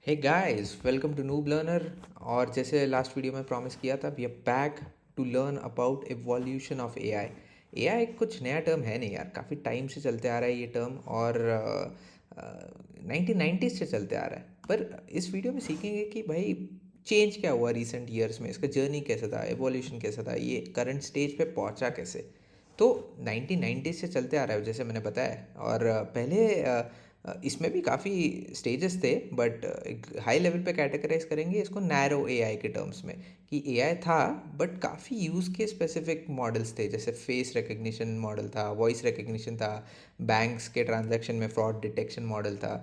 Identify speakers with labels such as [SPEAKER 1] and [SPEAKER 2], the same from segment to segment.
[SPEAKER 1] Hey guys, welcome to noob learner. और जैसे last video में प्रॉमिस किया था, we are back to learn about evolution of AI. AI कुछ नया टर्म है नहीं यार, काफ़ी टाइम से चलते आ रहा है ये टर्म। और 1990s से चलते आ रहा है। पर इस वीडियो में सीखेंगे कि भाई चेंज क्या हुआ रिसेंट ईयर्स में, इसका जर्नी कैसा था, एवोल्यूशन कैसा था, ये करंट स्टेज पे पहुंचा कैसे। तो 1990s से चलते आ रहा है जैसे मैंने बताया। और पहले इसमें भी काफ़ी स्टेजेस थे, बट एक हाई लेवल पे कैटेगराइज करेंगे इसको नैरो एआई के टर्म्स में। कि एआई था बट काफ़ी यूज़ के स्पेसिफिक मॉडल्स थे, जैसे फेस रिकग्निशन मॉडल था, वॉइस रिकग्निशन था, बैंक्स के ट्रांजैक्शन में फ्रॉड डिटेक्शन मॉडल था।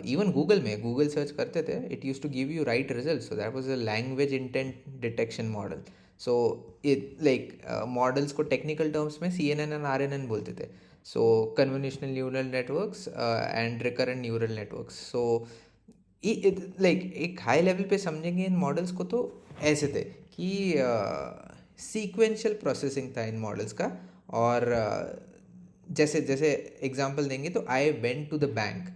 [SPEAKER 1] इवन गूगल में गूगल सर्च करते थे, it use to give you right result, so that was a language intent detection model. So it like models को technical terms में CNN and RNN बोलते थे। So convolutional neural networks and recurrent neural networks. So like एक high level पे समझेंगे इन models को तो ऐसे थे कि सीक्वेंशियल प्रोसेसिंग था इन मॉडल्स का। और जैसे जैसे एग्जांपल देंगे तो I went to the bank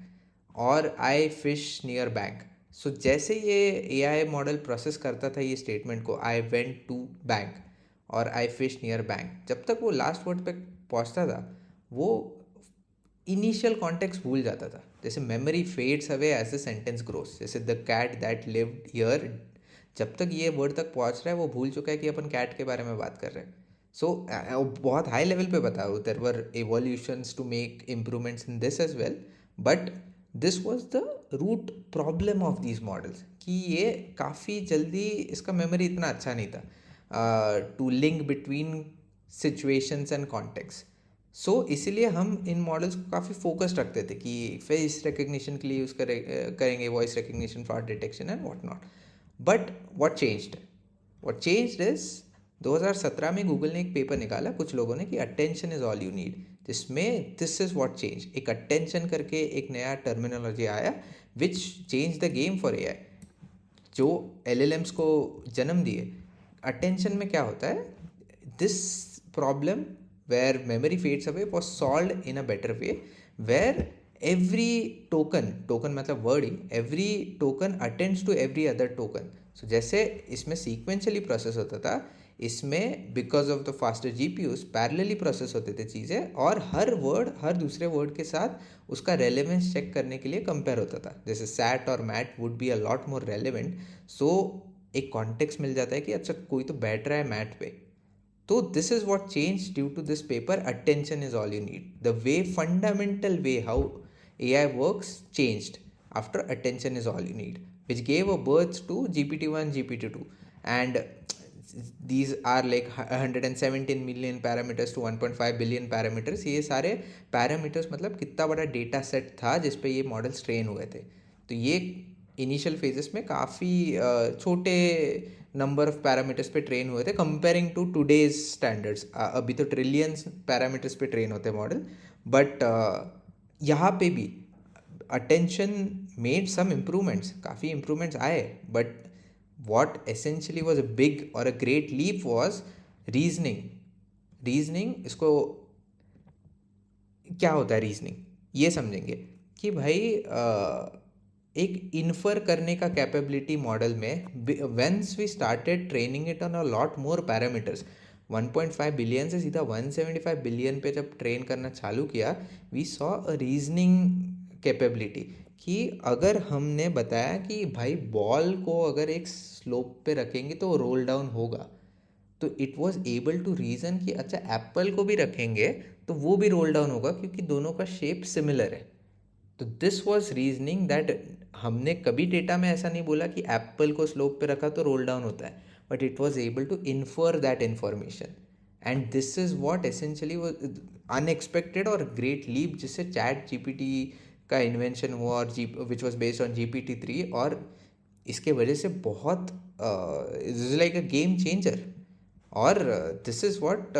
[SPEAKER 1] और I fish near bank. So जैसे ये एआई मॉडल प्रोसेस करता था ये स्टेटमेंट को, आई वेंट टू बैंक और आई फिश नियर बैंक, जब तक वो लास्ट वर्ड पे पहुंचता था वो इनिशियल कॉन्टेक्स्ट भूल जाता था। जैसे memory fades away as the sentence grows, जैसे the cat that lived here, जब तक ये वर्ड तक पहुंच रहा है वो भूल चुका है कि अपन कैट के बारे में बात कर रहे हैं। सो बहुत हाई लेवल पे बताओ, there were evolutions to make improvements in this as well. But this was the root problem of these models कि ये काफ़ी जल्दी, इसका मेमोरी इतना अच्छा नहीं था to link between situations and context. So इसीलिए हम इन मॉडल्स को काफ़ी फोकस्ड रखते थे कि फेस रिकग्निशन के लिए यूज़ करेंगे, voice recognition, fraud detection and what not. But what changed is 2017 में गूगल ने एक पेपर निकाला कुछ लोगों ने कि attention is all you need, जिसमें दिस इज़ व्हाट चेंज, एक अटेंशन करके एक नया टर्मिनोलॉजी आया which change the game for AI, जो LLMs को जन्म दिए। अटेंशन में क्या होता है, this problem where memory fades away was solved in a better way, where every token मतलब word he, every token attends to every other token. So जैसे इसमें sequentially प्रोसेस होता था, इसमें because of the faster GPUs parallelly process होते थे चीज़ें, और हर वर्ड हर दूसरे वर्ड के साथ उसका रेलेवेंस चेक करने के लिए कंपेयर होता था। जैसे सैट और mat would be a lot more relevant. So एक कॉन्टेक्स्ट मिल जाता है कि अच्छा कोई तो बैठ रहा है मैट पे। तो this is what changed due to this paper, attention is all you need. The way, fundamental way how AI works changed after attention is all you need, which gave a birth to GPT-1, GPT-2. And these are like 117 million parameters to 1.5 billion parameters. ये सारे parameters मतलब कितना बड़ा data set था जिस पे ये models train हुए थे। तो ये इनिशियल फेजेस में काफ़ी छोटे नंबर ऑफ पैरामीटर्स पे ट्रेन हुए थे कंपेयरिंग टू टुडेज स्टैंडर्ड्स। अभी तो ट्रिलियंस पैरामीटर्स पे ट्रेन होते हैं मॉडल। बट यहाँ पे भी अटेंशन मेड सम इम्प्रूवमेंट्स, काफ़ी इम्प्रूवमेंट्स आए। But what essentially was a big और a great leap was reasoning. इसको क्या होता है रीजनिंग, ये समझेंगे कि भाई एक इन्फर करने का कैपेबिलिटी मॉडल में, once we started training it on a lot more parameters, 1.5 billion से सीधा 175 बिलियन पे जब ट्रेन करना चालू किया, we saw a reasoning capability. कि अगर हमने बताया कि भाई बॉल को अगर एक स्लोप पे रखेंगे तो रोल डाउन होगा, तो it was able to reason कि अच्छा एप्पल को भी रखेंगे तो वो भी रोल डाउन होगा क्योंकि दोनों का शेप सिमिलर है। तो दिस वॉज रीजनिंग दैट हमने कभी डेटा में ऐसा नहीं बोला कि एप्पल को स्लोप पे रखा तो रोल डाउन होता है, but it was able to infer that information. And this is what essentially unexpected और ग्रेट लीप जिससे ChatGPT का इन्वेंशन हुआ, और which was based on GPT-3। और इसके वजह से बहुत is like a game changer. और this is what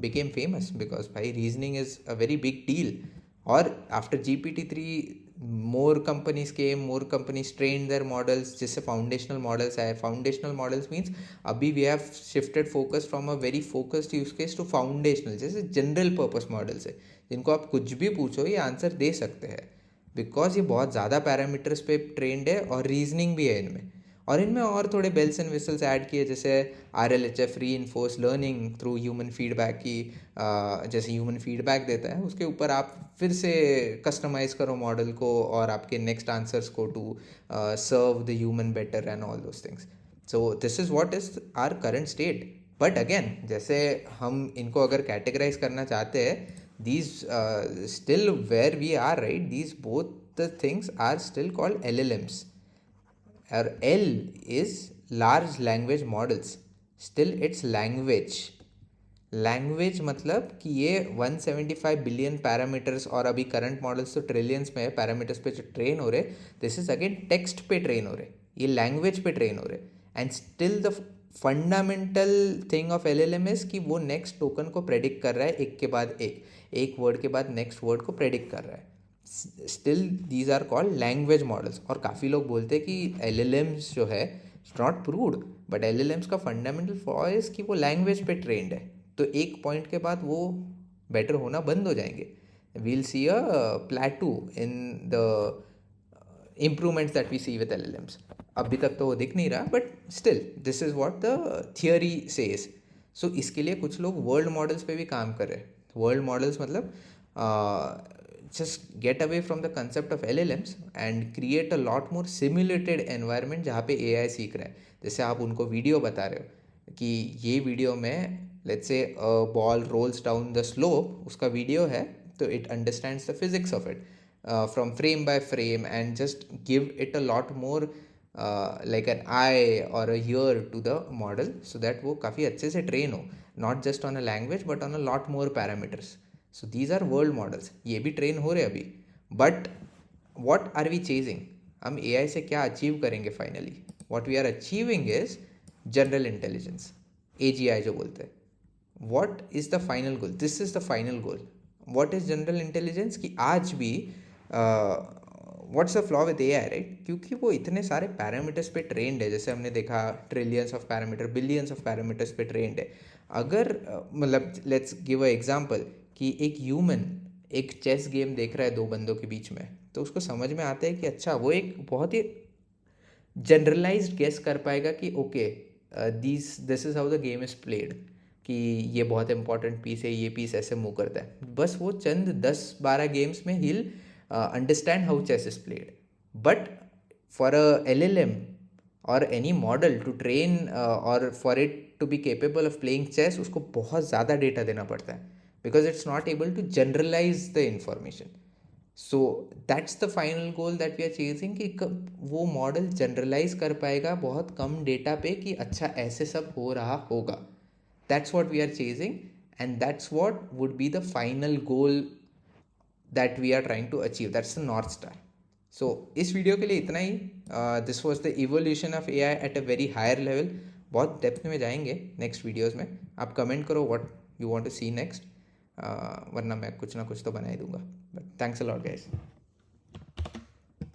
[SPEAKER 1] became famous because भाई reasoning is a very big deal. और after GPT-3 more companies train their models, जिससे फाउंडेशनल मॉडल्स आए। फाउंडेशनल मॉडल्स मीन्स अभी we have shifted focus from a very focused use case to foundational, जैसे general purpose models है जिनको आप कुछ भी पूछो ये आंसर दे सकते हैं। बिकॉज ये बहुत ज़्यादा पैरामीटर्स पे ट्रेंड है और रीजनिंग भी है इनमें, और इनमें और थोड़े बेल्स एंड विसल्स ऐड किए, जैसे RLHF reinforce learning through human feedback की, जैसे ह्यूमन फीडबैक देता है उसके ऊपर आप फिर से कस्टमाइज करो मॉडल को और आपके नेक्स्ट आंसर्स को to serve the human better and all those things. So this is what is our current state. But again जैसे हम इनको अगर कैटेगराइज करना चाहते हैं, these still where we are, right, these both the things are still called LLMs, or L is large language models, still it's language मतलब कि ये 175 बिलियन पैरामीटर्स, और अभी करंट मॉडल्स तो ट्रिलियंस में है पैरामीटर्स पे जो ट्रेन हो रहे, दिस इज अगेन टेक्स्ट पे ट्रेन हो रहे, ये लैंग्वेज पे ट्रेन हो रहे. And still the fundamental thing of LLM is कि वो नेक्स्ट टोकन को प्रेडिक्ट कर रहा है, एक के बाद एक वर्ड के बाद नेक्स्ट वर्ड को प्रेडिक्ट कर रहा है. Still these are called language models. और काफ़ी लोग बोलते हैं कि LLMs जो है it's not proved, but LLMs का फंडामेंटल फ्लॉ इज कि वो लैंग्वेज पे ट्रेंड है, तो एक पॉइंट के बाद वो बेटर होना बंद हो जाएंगे. We'll see a plateau in the improvements that we see with LLMs. अभी तक तो वो दिख नहीं रहा, but still this is what the theory says. So इसके लिए कुछ लोग वर्ल्ड मॉडल्स पे भी काम कर रहे हैं. वर्ल्ड मॉडल्स मतलब just get away from the concept of LLMs and create a lot more simulated environment जहाँ पे AI सीख रहा है. जैसे आप उनको वीडियो बता रहे हो कि ये वीडियो में let's say a ball rolls down the slope, उसका वीडियो है, तो it understands the physics of it from frame by frame and just give it a lot more like an eye or a ear to the model so that वो काफ़ी अच्छे से train हो, not just on a language but on a lot more parameters. So these are world models, ये भी train हो रहे अभी. But what are we chasing? हम AI से क्या अचीव करेंगे finally? What we are achieving is general intelligence, AGI जो बोलते हैं. What is the final goal? This is the final goal. What is general intelligence? कि आज भी what's the flaw with AI, right? क्योंकि वो इतने सारे पैरामीटर्स पे ट्रेंड है, जैसे हमने देखा trillions of parameter, billions of parameters पे ट्रेंड है. अगर मतलब लेट्स गिव अ एग्जांपल कि एक ह्यूमन एक चेस गेम देख रहा है दो बंदों के बीच में, तो उसको समझ में आता है कि अच्छा वो एक बहुत ही जनरलाइज्ड गेस कर पाएगा कि okay this is how the game is played, कि ये बहुत इंपॉर्टेंट पीस है, ये पीस ऐसे मूव करता है. बस वो चंद 10-12 गेम्स में ही understand how chess is played. But for a LLM or any model to train or for it to be capable of playing chess, उसको बहुत ज़्यादा डेटा देना पड़ता है, because it's not able to generalize the information. So that's the final goal that we are chasing, कि वो model generalise कर पाएगा बहुत कम डेटा पे कि अच्छा ऐसे सब हो रहा होगा. That's what we are chasing and that's what would be the final goal that we are trying to achieve. That's the North Star. So इस वीडियो के लिए इतना ही. This was the evolution of AI at a very higher level. बहुत depth में जाएंगे next videos में. आप कमेंट करो what you want to see next, वरना मैं कुछ ना कुछ तो बना ही दूंगा. But thanks a lot guys.